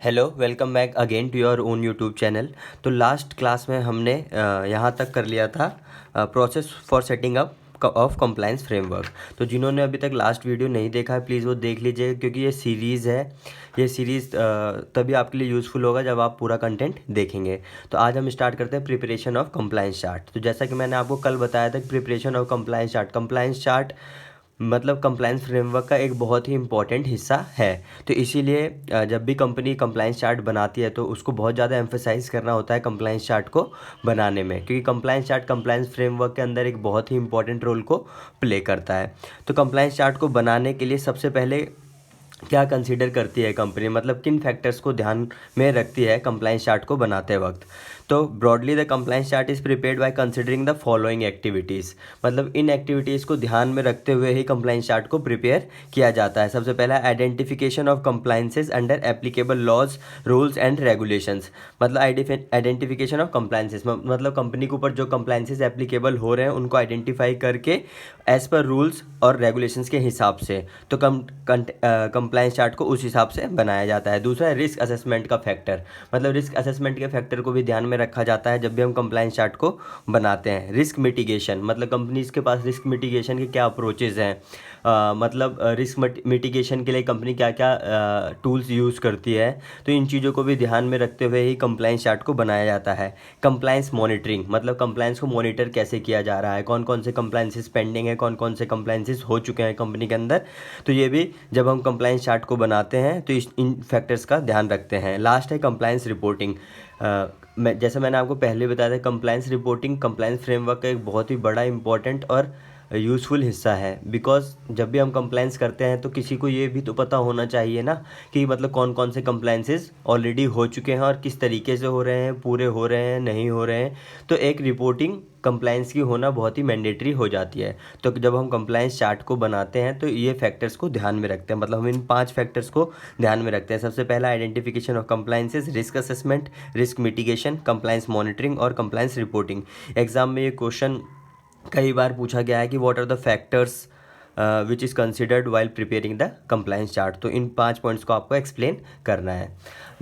Hello, welcome back again to your own YouTube channel. तो last class में हमने यहाँ तक कर लिया था process for setting up of compliance framework. तो जिन्होंने अभी तक लास्ट वीडियो नहीं देखा है प्लीज़ वो देख लीजिएगा, क्योंकि ये सीरीज़ है। ये सीरीज़ तभी आपके लिए यूज़फुल होगा जब आप पूरा कंटेंट देखेंगे। तो आज हम स्टार्ट करते हैं प्रिपरेशन ऑफ कंप्लायंस चार्ट। तो जैसा कि मैंने आपको कल बताया था, प्रिपरेशन ऑफ कंप्लायंस चार्ट मतलब कंप्लायंस फ्रेमवर्क का एक बहुत ही इंपॉर्टेंट हिस्सा है। तो इसीलिए जब भी कंपनी कंप्लायंस चार्ट बनाती है तो उसको बहुत ज़्यादा एम्फेसाइज करना होता है कंप्लायंस चार्ट को बनाने में, क्योंकि कंप्लायंस चार्ट कंप्लायंस फ्रेमवर्क के अंदर एक बहुत ही इंपॉर्टेंट रोल को प्ले करता है। तो कंप्लायंस चार्ट को बनाने के लिए सबसे पहले क्या कंसीडर करती है कंपनी, मतलब किन फैक्टर्स को ध्यान में रखती है कंप्लायंस चार्ट को बनाते वक्त। तो broadly the compliance chart is prepared by considering the following activities, मतलब इन एक्टिविटीज़ को ध्यान में रखते हुए ही कंप्लायंस चार्ट को प्रिपेयर किया जाता है। सबसे पहला identification of compliances under applicable laws, rules and regulations, मतलब आइडेंटिफिकेशन ऑफ कंप्लायंसेस मतलब कंपनी के ऊपर जो कंप्लायंसेस एप्लीकेबल हो रहे हैं उनको आइडेंटिफाई करके एज पर रूल्स और रेगुलेशंस के हिसाब से तो कंप्लायंस चार्ट को उस हिसाब से बनाया जाता है। दूसरा है रिस्क असेसमेंट का फैक्टर, मतलब रिस्क असेसमेंट के फैक्टर को भी ध्यान में रखा जाता है जब भी हम कंप्लायंस चार्ट को बनाते हैं। रिस्क मिटिगेशन, मतलब कंपनीज के पास रिस्क मिटिगेशन के क्या अप्रोचेज़ हैं, मतलब रिस्क मिटिगेशन के लिए कंपनी क्या क्या टूल्स यूज़ करती है। तो इन चीज़ों को भी ध्यान में रखते हुए ही कंप्लायंस चार्ट को बनाया जाता है। कंप्लायंस मॉनिटरिंग, मतलब कंप्लायंस को मॉनिटर कैसे किया जा रहा है, कौन कौन से कंप्लायंसेस पेंडिंग है, कौन कौन से कंप्लायंसेस हो चुके हैं कंपनी के अंदर। तो ये भी जब हम कंप्लायंस चार्ट को बनाते हैं तो इन फैक्टर्स का ध्यान रखते हैं। लास्ट है कंप्लायंस रिपोर्टिंग। जैसे मैंने आपको पहले बताया था, कंप्लायंस रिपोर्टिंग कंप्लायंस फ्रेमवर्क का एक बहुत ही बड़ा इंपॉर्टेंट और यूज़फुल हिस्सा है। बिकॉज जब भी हम कंप्लायंस करते हैं तो किसी को ये भी तो पता होना चाहिए ना कि मतलब कौन कौन से कंप्लायंसेस ऑलरेडी हो चुके हैं और किस तरीके से हो रहे हैं, पूरे हो रहे हैं, नहीं हो रहे हैं। तो एक रिपोर्टिंग कंप्लायंस की होना बहुत ही मैंडेटरी हो जाती है। तो जब हम कंप्लायंस चार्ट को बनाते हैं तो ये फैक्टर्स को ध्यान में रखते हैं, मतलब हम इन 5 फैक्टर्स को ध्यान में रखते हैं। सबसे पहला identification of compliances, risk assessment, risk mitigation, compliance monitoring और कंप्लायंस रिपोर्टिंग। एग्जाम में ये क्वेश्चन कई बार पूछा गया है कि what are the factors which is considered while preparing the compliance chart. तो इन 5 पॉइंट्स को आपको एक्सप्लेन करना है।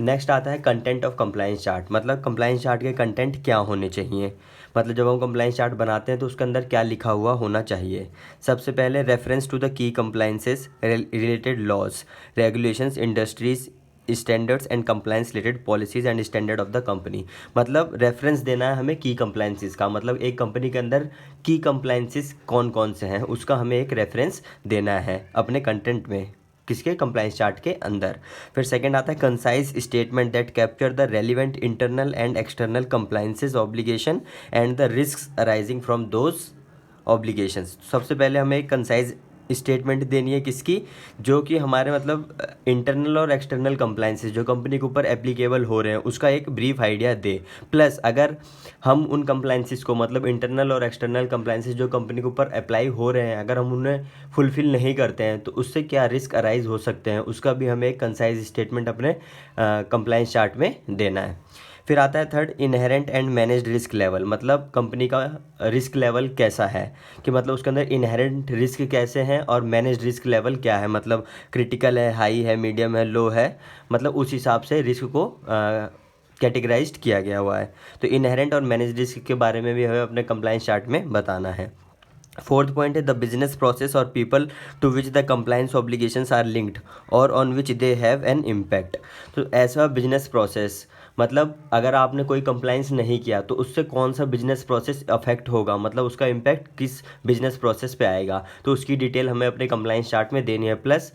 नेक्स्ट आता है कंटेंट ऑफ कंप्लायंस चार्ट, मतलब कंप्लायंस चार्ट के कंटेंट क्या होने चाहिए, मतलब जब हम कंप्लायंस चार्ट बनाते हैं तो उसके अंदर क्या लिखा हुआ होना चाहिए। सबसे पहले reference to the key compliances, related laws, regulations, industries standards and compliance related policies and standard of the company, मतलब रेफरेंस देना है हमें की कंप्लायंसेस का, मतलब एक कंपनी के अंदर की कंप्लायंसेस कौन कौन से हैं उसका हमें एक रेफरेंस देना है अपने कंटेंट में, किसके कंप्लायंस चार्ट के अंदर। फिर सेकंड आता है concise statement that capture the relevant internal and external compliances obligation and the risk arising from those obligations. सबसे पहले हमें एक कंसाइज स्टेटमेंट देनी है किसकी, जो कि हमारे मतलब इंटरनल और एक्सटर्नल कंप्लायंसेस जो कंपनी के ऊपर एप्लीकेबल हो रहे हैं उसका एक ब्रीफ आइडिया दे। प्लस अगर हम उन कंप्लायंसेस को, मतलब इंटरनल और एक्सटर्नल कंप्लायंसेस जो कंपनी के ऊपर अप्लाई हो रहे हैं, अगर हम उन्हें फुलफिल नहीं करते हैं तो उससे क्या रिस्क अराइज हो सकते हैं, उसका भी हमें एक कंसाइज स्टेटमेंट अपने कंप्लायंस चार्ट में देना है। फिर आता है third inherent and managed risk level, मतलब कंपनी का रिस्क लेवल कैसा है, कि मतलब उसके अंदर इनहेरेंट रिस्क कैसे हैं और मैनेज्ड रिस्क लेवल क्या है, मतलब क्रिटिकल है, हाई है, मीडियम है, लो है, मतलब उस हिसाब से रिस्क को कैटेगराइज्ड किया गया हुआ है। तो इनहेरेंट और मैनेज्ड रिस्क के बारे में भी हमें अपने कंप्लायंस चार्ट में बताना है। फोर्थ पॉइंट है द बिजनेस प्रोसेस और people to which the compliance obligations are linked और on which they have an impact. तो ऐसा बिजनेस प्रोसेस, मतलब अगर आपने कोई कंप्लायंस नहीं किया तो उससे कौन सा बिजनेस प्रोसेस अफेक्ट होगा, मतलब उसका इम्पैक्ट किस बिजनेस प्रोसेस पे आएगा, तो उसकी डिटेल हमें अपने कंप्लायंस चार्ट में देनी है। प्लस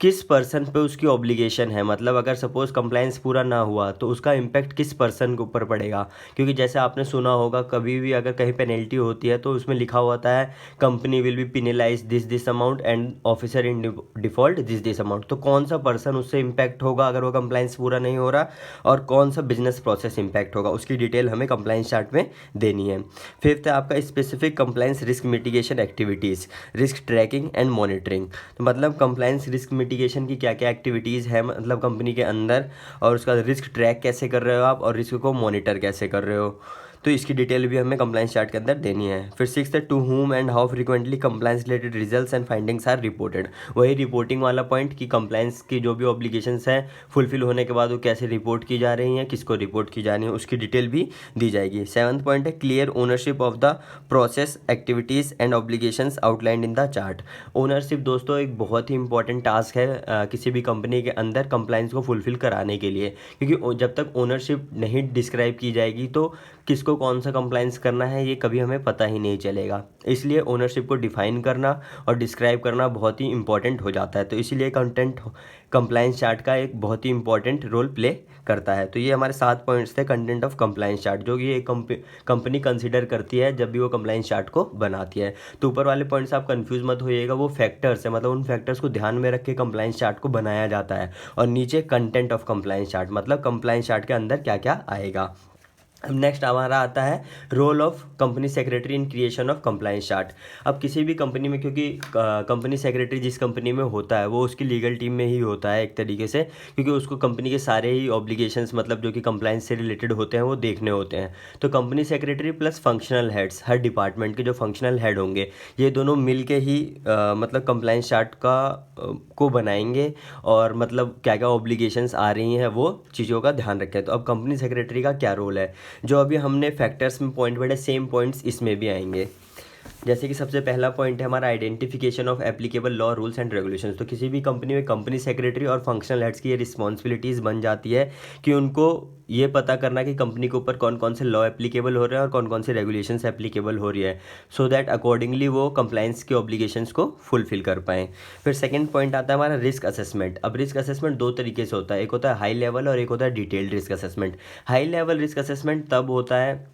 किस पर्सन पे उसकी ऑब्लिगेशन है, मतलब अगर सपोज कंप्लायंस पूरा ना हुआ तो उसका इम्पैक्ट किस पर्सन के ऊपर पड़ेगा, क्योंकि जैसे आपने सुना होगा कभी भी अगर कहीं पेनल्टी होती है तो उसमें लिखा होता है company will be penalise this amount and officer in default this amount. तो कौन सा पर्सन उससे इम्पैक्ट होगा अगर वो कंप्लायंस पूरा नहीं हो रहा, और कौन सा बिजनेस प्रोसेस इम्पैक्ट होगा, उसकी डिटेल हमें कंप्लायंस चार्ट में देनी है। फिफ्थ है आपका specific compliance risk mitigation activities, risk tracking and monitoring. तो मतलब कंप्लायंस रिस्क मिटिगेशन की क्या क्या एक्टिविटीज़ है, मतलब कंपनी के अंदर, और उसका रिस्क ट्रैक कैसे कर रहे हो आप और रिस्क को मॉनिटर कैसे कर रहे हो। तो इसकी डिटेल भी हमें कंप्लाइंस चार्ट के अंदर देनी है। फिर सिक्स्थ है, to whom and how frequently compliance related results and findings are reported. वही रिपोर्टिंग वाला पॉइंट कि कंप्लाइंस की जो भी ऑब्लिगेशंस हैं फुलफिल होने के बाद वो कैसे रिपोर्ट की जा रही हैं, किसको रिपोर्ट की जा रही है, उसकी डिटेल भी दी जाएगी। सेवंथ पॉइंट है, clear ownership of the process activities and obligations outlined in the chart. Ownership दोस्तों एक बहुत ही इंपॉर्टेंट टास्क है किसी भी कंपनी के अंदर कंप्लाइंस को फुलफिल कराने के लिए, क्योंकि जब तक ओनरशिप नहीं डिस्क्राइब की जाएगी तो किसको कौन सा कंप्लाइंस करना है ये कभी हमें पता ही नहीं चलेगा। इसलिए ओनरशिप को डिफाइन करना और डिस्क्राइब करना बहुत ही इंपॉर्टेंट हो जाता है। तो इसीलिए कंटेंट कंप्लाइंस चार्ट का एक बहुत ही इंपॉर्टेंट रोल प्ले करता है। तो ये हमारे 7 पॉइंट्स थे कंटेंट ऑफ कंप्लाइंस चार्ट, जो कि एक कंपनी कंसिडर करती है जब भी वो कंप्लाइंस चार्ट को बनाती है। तो ऊपर वाले पॉइंट्स आप कंफ्यूज मत होइएगा, वो फैक्टर्स है, मतलब उन फैक्टर्स को ध्यान में रख के कंप्लाइंस चार्ट को बनाया जाता है। और नीचे कंटेंट ऑफ कंप्लाइंस चार्ट मतलब कंप्लाइंस चार्ट के अंदर क्या क्या आएगा। अब नेक्स्ट हमारा आता है role of company secretary in creation of compliance chart. अब किसी भी कंपनी में, क्योंकि कंपनी सेक्रेटरी जिस कंपनी में होता है वो उसकी लीगल टीम में ही होता है एक तरीके से, क्योंकि उसको कंपनी के सारे ही ऑब्लिगेशंस मतलब जो कि कंप्लाइंस से रिलेटेड होते हैं वो देखने होते हैं। तो company secretary plus functional heads, हर डिपार्टमेंट के जो फंक्शनल हेड होंगे ये दोनों मिल के ही मतलब कंप्लाइंस चार्ट को बनाएंगे और मतलब क्या क्या ऑब्लिगेशंस आ रही हैं वो चीज़ों का ध्यान रखें। तो अब कंपनी सेक्रेटरी का क्या रोल है, जो अभी हमने फैक्टर्स में पॉइंट पढ़े सेम पॉइंट्स इसमें भी आएंगे। जैसे कि सबसे पहला पॉइंट है हमारा identification of applicable law rules and regulations. तो किसी भी कंपनी में कंपनी सेक्रेटरी और फंक्शनल हेड्स की ये रिस्पॉन्सिबिलिटीज़ बन जाती है कि उनको ये पता करना कि कंपनी के ऊपर कौन कौन से लॉ एप्लीकेबल हो रहे हैं और कौन कौन से रेगुलेशंस एप्लीकेबल हो रही है, सो दैट अकॉर्डिंगली वो कंप्लाइंस के ऑब्लिगेशंस को फुलफिल कर पाएँ। फिर सेकंड पॉइंट आता है हमारा रिस्क असेसमेंट। अब रिस्क असेसमेंट दो तरीके से होता है, एक होता है हाई लेवल और एक होता है detailed risk assessment. High level risk assessment तब होता है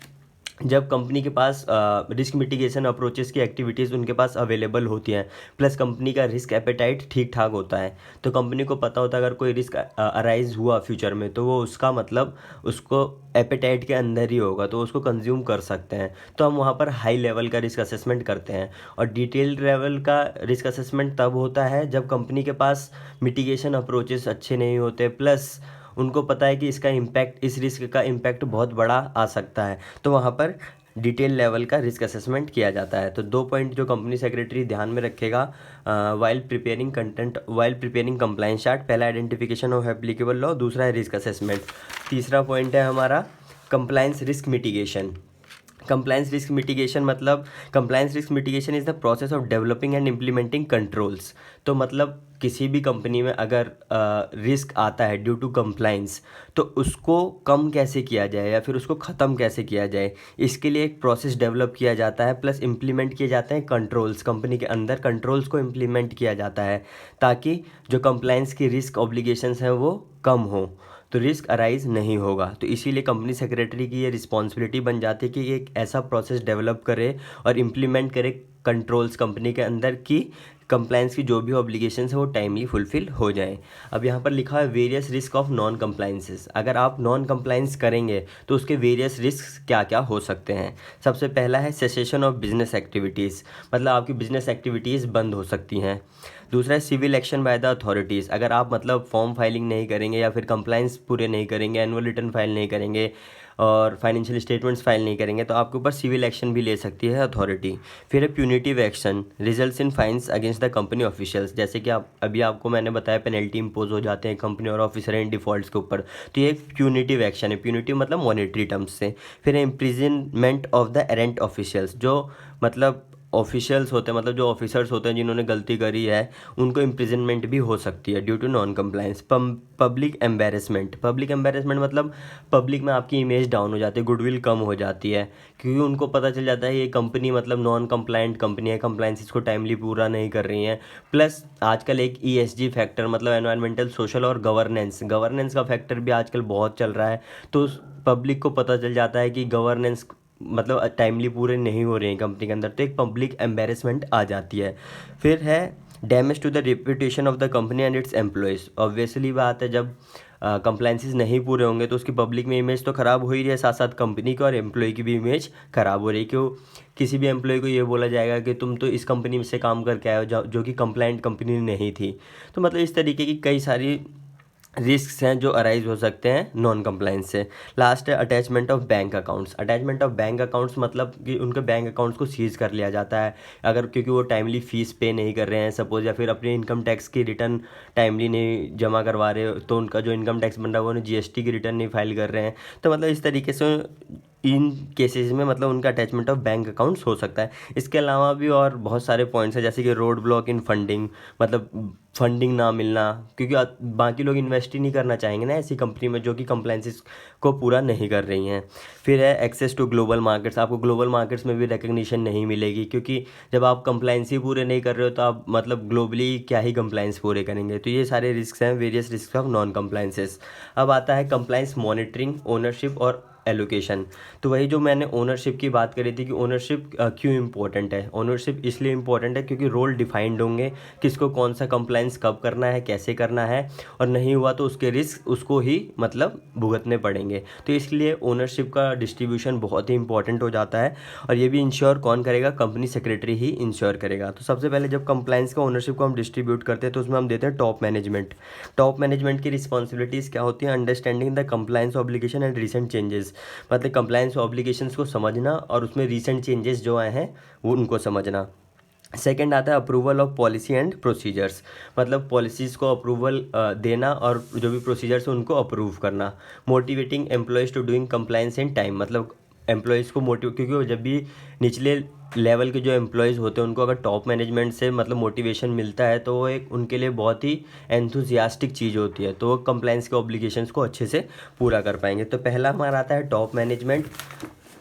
जब कंपनी के पास रिस्क मिटिगेशन अप्रोचेस की एक्टिविटीज़ उनके पास अवेलेबल होती हैं, प्लस कंपनी का रिस्क एपेटाइट ठीक ठाक होता है। तो कंपनी को पता होता है अगर कोई रिस्क अराइज हुआ फ्यूचर में तो वो उसका मतलब उसको एपेटाइट के अंदर ही होगा, तो उसको कंज्यूम कर सकते हैं। तो हम वहाँ पर हाई लेवल का रिस्क असेसमेंट करते हैं। और डिटेल्ड लेवल का रिस्क असेसमेंट तब होता है जब कंपनी के पास मिटिगेशन अप्रोचेस अच्छे नहीं होते, प्लस उनको पता है कि इसका इम्पैक्ट, इस रिस्क का इम्पैक्ट बहुत बड़ा आ सकता है, तो वहाँ पर डिटेल लेवल का रिस्क असेसमेंट किया जाता है। तो दो पॉइंट जो कंपनी सेक्रेटरी ध्यान में रखेगा वाइल प्रिपेयरिंग कंप्लाइंस चार्ट, पहला आइडेंटिफिकेशन ऑफ एप्लीकेबल लॉ, दूसरा है रिस्क असेसमेंट, तीसरा पॉइंट है हमारा compliance risk mitigation. Compliance risk mitigation मतलब compliance risk mitigation is the process of developing and implementing controls. तो मतलब किसी भी कंपनी में अगर रिस्क आता है ड्यू टू कंप्लाइंस, तो उसको कम कैसे किया जाए या फिर उसको ख़त्म कैसे किया जाए, इसके लिए एक प्रोसेस डेवलप किया जाता है, प्लस इम्प्लीमेंट किए जाते हैं कंट्रोल्स। कंपनी के अंदर कंट्रोल्स को इम्प्लीमेंट किया जाता है ताकि जो कंप्लाइंस की रिस्क ऑब्लिगेशंस हैं वो कम हो, तो रिस्क अराइज नहीं होगा। तो इसीलिए कंपनी सेक्रेटरी की ये रिस्पॉन्सिबिलिटी बन जाती है कि एक ऐसा प्रोसेस डेवलप करे और इम्प्लीमेंट करे कंट्रोल्स कंपनी के अंदर की कंप्लाइंस की जो भी ऑब्लिगेशंस है वो टाइमली फुलफिल हो जाए। अब यहाँ पर लिखा है various risk of non compliances. अगर आप नॉन कंप्लाइंस करेंगे तो उसके वेरियस रिस्क क्या क्या हो सकते हैं। सबसे पहला है सेसेशन ऑफ बिजनेस एक्टिविटीज़, मतलब आपकी बिजनेस एक्टिविटीज़ बंद हो सकती हैं। दूसरा है civil action by the authorities. अगर आप मतलब फॉर्म फाइलिंग नहीं करेंगे या फिर कंप्लाइंस पूरे नहीं करेंगे, एनुअल रिटर्न फाइल नहीं करेंगे और फाइनेंशियल स्टेटमेंट्स फाइल नहीं करेंगे, तो आपके ऊपर सिविल एक्शन भी ले सकती है अथॉरिटी। फिर है punitive action, results in fines against the company officials. जैसे कि अभी आपको मैंने बताया पेनल्टी इम्पोज हो जाते हैं कंपनी और ऑफिसर इन डिफॉल्ट्स के ऊपर, तो ये एक प्यूनिटिव एक्शन है। प्यूनिटिव मतलब मॉनेटरी टर्म्स से। फिर है imprisonment of the errant officials, जो मतलब ऑफिशियल्स होते हैं, मतलब जो ऑफिसर्स होते हैं जिन्होंने गलती करी है उनको इम्प्रिजनमेंट भी हो सकती है due to non compliance. Public embarrassment, public embarrassment मतलब पब्लिक में आपकी इमेज डाउन हो जाती है, गुडविल कम हो जाती है, क्योंकि उनको पता चल जाता है ये कंपनी मतलब नॉन कंप्लायंट कंपनी है, कंप्लायंस इसको टाइमली पूरा नहीं कर रही है। प्लस आजकल एक ESG फैक्टर मतलब एनवायरमेंटल सोशल और गवर्नेंस का फैक्टर भी आजकल बहुत चल रहा है, तो पब्लिक को पता चल जाता है कि गवर्नेंस मतलब टाइमली पूरे नहीं हो रहे हैं कंपनी के अंदर, तो एक पब्लिक एम्बेरसमेंट आ जाती है। फिर है damage to the reputation of the company and its employees. Obviously बात है जब कंप्लायंसेस नहीं पूरे होंगे तो उसकी पब्लिक में इमेज तो ख़राब हो ही रही है, साथ साथ कंपनी की और एम्प्लॉय की भी इमेज ख़राब हो रही है। क्यों, किसी भी एम्प्लॉय को ये बोला जाएगा कि तुम तो इस कंपनी में से काम करके आए हो जो कि कंप्लायंट कंपनी नहीं थी। तो मतलब इस तरीके की कई सारी रिस्क हैं जो अराइज हो सकते हैं नॉन कंप्लाइंस से। लास्ट है attachment of bank accounts. Attachment of bank accounts मतलब कि उनके बैंक अकाउंट्स को सीज कर लिया जाता है अगर, क्योंकि वो टाइमली फ़ीस पे नहीं कर रहे हैं सपोज, या फिर अपने इनकम टैक्स की रिटर्न टाइमली नहीं जमा करवा रहे हो, तो उनका जो इनकम टैक्स बन रहा है वो उन्हें जीएसटी की रिटर्न नहीं फाइल कर रहे हैं। तो मतलब इस तरीके से इन केसेस में मतलब उनका अटैचमेंट ऑफ बैंक अकाउंट्स हो सकता है। इसके अलावा भी और बहुत सारे पॉइंट्स हैं, जैसे कि रोड ब्लॉक इन फंडिंग, मतलब फंडिंग ना मिलना, क्योंकि बाकी लोग इन्वेस्ट ही नहीं करना चाहेंगे ना ऐसी कंपनी में जो कि कंप्लाइंसेस को पूरा नहीं कर रही हैं। फिर है एक्सेस टू ग्लोबल मार्केट्स। आपको ग्लोबल मार्केट्स में भी रिकग्निशन नहीं मिलेगी, क्योंकि जब आप कंप्लाइंस ही पूरे नहीं कर रहे हो तो आप मतलब ग्लोबली क्या ही कंप्लाइंस पूरे करेंगे। तो ये सारे रिस्क हैं, various risk of non compliances. अब आता है कंप्लाइंस मॉनिटरिंग, ओनरशिप और एलोकेशन। तो वही जो मैंने ओनरशिप की बात करी थी कि ओनरशिप क्यों इंपॉर्टेंट है। ओनरशिप इसलिए इंपॉर्टेंट है क्योंकि रोल डिफाइंड होंगे, किसको कौन सा कंप्लाइंस कब करना है, कैसे करना है, और नहीं हुआ तो उसके रिस्क उसको ही मतलब भुगतने पड़ेंगे। तो इसलिए ओनरशिप का डिस्ट्रीब्यूशन बहुत ही इंपॉर्टेंट हो जाता है, और ये भी इंश्योर कौन करेगा, कंपनी सेक्रेटरी ही इंश्योर करेगा। तो सबसे पहले जब कंप्लाइंस का ओनरशिप को हम डिस्ट्रीब्यूट करते हैं तो उसमें हम देते हैं टॉप मैनेजमेंट। टॉप मैनेजमेंट की रिस्पॉन्सिबिलिटीज़ क्या होती हैं, understanding the compliance obligation and recent changes, मतलब कंप्लायंस ऑब्लिगेशंस को समझना और उसमें रीसेंट चेंजेस जो आए हैं वो उनको समझना। सेकंड आता है approval of policy and procedures, मतलब पॉलिसीज़ को अप्रूवल देना और जो भी प्रोसीजर्स हैं उनको अप्रूव करना। Motivating employees to doing compliance in time, मतलब एम्प्लॉयज़ को मोटिवेट, क्योंकि वो जब भी निचले लेवल के जो एम्प्लॉयज़ होते हैं उनको अगर टॉप मैनेजमेंट से मतलब मोटिवेशन मिलता है तो वो एक उनके लिए बहुत ही एंथुजियास्टिक चीज़ होती है, तो वो कंप्लायंस के ऑब्लिगेशंस को अच्छे से पूरा कर पाएंगे। तो पहला हमारा आता है टॉप मैनेजमेंट।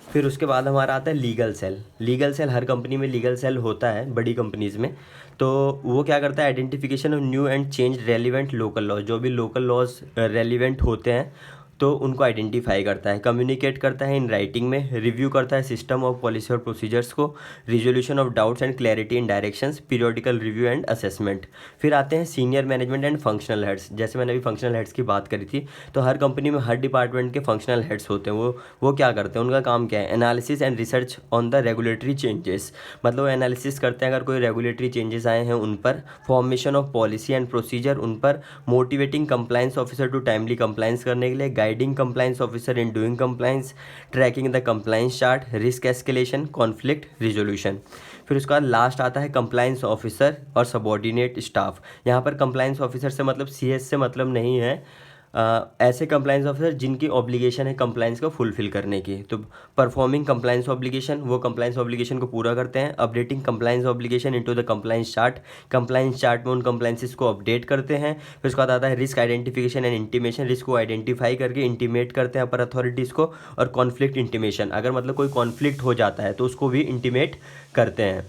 फिर उसके बाद हमारा आता है लीगल सेल। लीगल सेल, हर कंपनी में लीगल सेल होता है बड़ी कंपनीज़ में। तो वो क्या करता है, identification of new and change relevant local laws, जो भी लोकल लॉज रेलिवेंट होते हैं तो उनको आइडेंटिफाई करता है, कम्युनिकेट करता है इन राइटिंग में, रिव्यू करता है सिस्टम ऑफ पॉलिसी और प्रोसीजर्स को, resolution of doubts and clarity in directions, periodical review and assessment. फिर आते हैं senior management and functional heads. जैसे मैंने अभी फंक्शनल हेड्स की बात करी थी, तो हर कंपनी में हर डिपार्टमेंट के फंक्शनल हेड्स होते हैं। वो क्या करते हैं, उनका काम क्या है, analysis and research on the regulatory changes, मतलब वो एनालिसिस करते हैं अगर कोई रेगुलेटरी चेंजेस आए हैं उन पर, formation of policy and procedure उन पर, motivating compliance officer to timely compliance करने के लिए, guiding compliance officer in doing compliance, tracking the compliance chart, risk escalation, conflict resolution. फिर उसके बाद लास्ट आता है कंप्लायंस ऑफिसर और सबॉर्डिनेट स्टाफ। यहाँ पर कंप्लायंस ऑफिसर से मतलब सीएस से मतलब नहीं है, ऐसे कंप्लायंस ऑफिसर जिनकी ऑब्लिगेशन है कंप्लायंस को फुलफिल करने की। तो परफॉर्मिंग कंप्लायंस ऑब्लिगेशन, वो कंप्लायंस ऑब्लिगेशन को पूरा करते हैं। Updating compliance obligation into the compliance chart, compliance chart में उन कंप्लायंसेस को अपडेट करते हैं। फिर उसके बाद आता है risk identification and intimation, risk को आइडेंटिफाई करके इंटीमेट करते हैं अपर अथॉरिटीज़ को। और कॉन्फ्लिक्ट इंटीमेशन, अगर मतलब कोई कॉन्फ्लिक्ट हो जाता है तो उसको भी इंटीमेट करते हैं।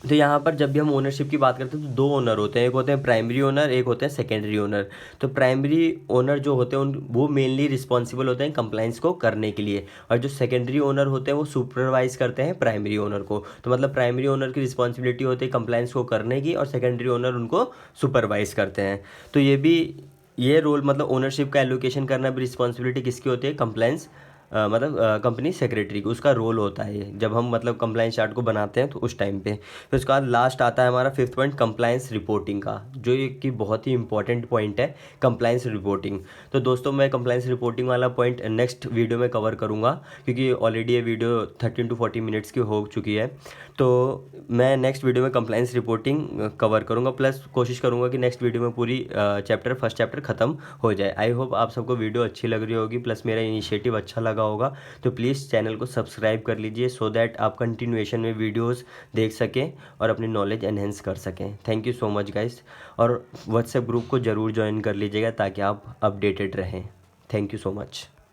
तो यहाँ पर जब भी हम ओनरशिप की बात करते हैं तो दो ओनर होते हैं, एक होते हैं प्राइमरी ओनर, एक होते हैं सेकेंडरी ओनर। तो प्राइमरी ओनर जो होते हैं वो मेनली रिस्पॉन्सिबल होते हैं कंप्लाइंस को करने के लिए, और जो सेकेंडरी ओनर होते हैं वो सुपरवाइज करते हैं प्राइमरी ओनर को। तो मतलब प्राइमरी ओनर की रिस्पॉन्सिबिलिटी होती है कंप्लाइंस को करने की, और सेकेंडरी ओनर उनको सुपरवाइज करते हैं। तो ये रोल मतलब ओनरशिप का एलोकेशन करना भी रिस्पॉन्सिबिलिटी किसकी होती है, कंप्लाइंस मतलब कंपनी सेक्रेटरी को, उसका रोल होता है ये, जब हम मतलब कंप्लाइंस चार्ट को बनाते हैं तो उस टाइम पे। फिर उसके बाद लास्ट आता है हमारा फिफ्थ पॉइंट कंप्लाइंस रिपोर्टिंग का, जो ये कि बहुत ही इंपॉर्टेंट पॉइंट है, कंप्लाइंस रिपोर्टिंग। तो दोस्तों मैं कंप्लाइंस रिपोर्टिंग वाला पॉइंट नेक्स्ट वीडियो में कवर करूँगा, क्योंकि ऑलरेडी ये वीडियो 13 to 40 मिनट्स की हो चुकी है। तो मैं नेक्स्ट वीडियो में कंप्लाइंस रिपोर्टिंग कवर करूँगा, प्लस कोशिश करूँगा कि नेक्स्ट वीडियो में पूरी फर्स्ट चैप्टर ख़त्म हो जाए। आई होप आप सबको वीडियो अच्छी लग रही होगी, प्लस मेरा इनिशिएटिव अच्छा लगा होगा। तो प्लीज़ चैनल को सब्सक्राइब कर लीजिए, सो दैट आप कंटिन्यूएशन में वीडियोस देख सकें और अपनी नॉलेज एनहेंस कर सकें। Thank you so much guys, और व्हाट्सएप ग्रुप को ज़रूर ज्वाइन कर लीजिएगा ताकि आप अपडेटेड रहें। Thank you so much.